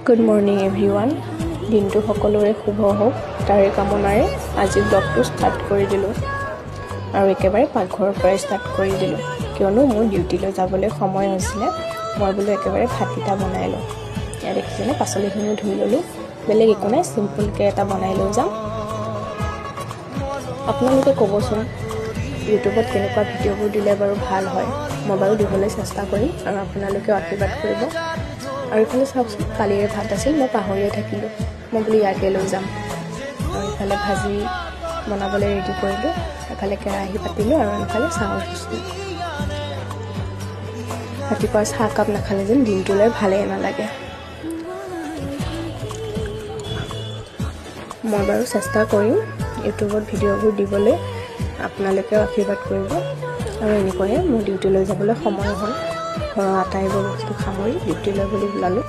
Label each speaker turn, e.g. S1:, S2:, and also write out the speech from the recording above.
S1: Good morning everyone. দিনটো সকলোৰে শুভ হওক তাৰে কামনাৰে আজি ব্লগটো ষ্টাৰ্ট কৰি দিলোঁ আৰু একেবাৰে পাকঘৰৰ পৰাই ষ্টাৰ্ট কৰি দিলোঁ, কিয়নো মোৰ ডিউটিলৈ যাবলৈ সময় হৈছিলে। মই বোলো একেবাৰে ভাতকেইটা বনাই লওঁ। ইয়াত দেখিছেনে পাচলিখিনিও ধুই ল'লোঁ, বেলেগ একো নাই, চিম্পুলকৈ এটা বনাই লৈ যাম। আপোনালোকে ক'বচোন ইউটিউবত কেনেকুৱা ভিডিঅ'বোৰ দিলে বাৰু ভাল হয়। মই বাৰু দিবলৈ চেষ্টা কৰিম আৰু আপোনালোকেও আশীৰ্বাদ কৰিব। আৰু ইফালে চাওকচোন, কালিৰে ভাত আছিল, মই পাহৰিয়ে থাকিলোঁ। মই বোলো ইয়াকে লৈ যাম। আৰু ইফালে ভাজি বনাবলৈ ৰেডি কৰিলোঁ, এফালে কেৰাহী পাতিলোঁ আৰু এফালে চাহৰ দিছিলোঁ। ৰাতিপুৱাৰ চাহ কাপ নাখালে যেন দিনটোলৈ ভালেই নালাগে। মই বাৰু চেষ্টা কৰিম ইউটিউবত ভিডিঅ'বোৰ দিবলৈ, আপোনালোকেও আশীৰ্বাদ কৰিব। আৰু এনেকৈয়ে মোৰ ডিউটিলৈ যাবলৈ সময় হ'ল। ঘৰৰ আটাইবোৰ বস্তু সামৰি ডিউটিলৈ বুলি ওলালোঁ।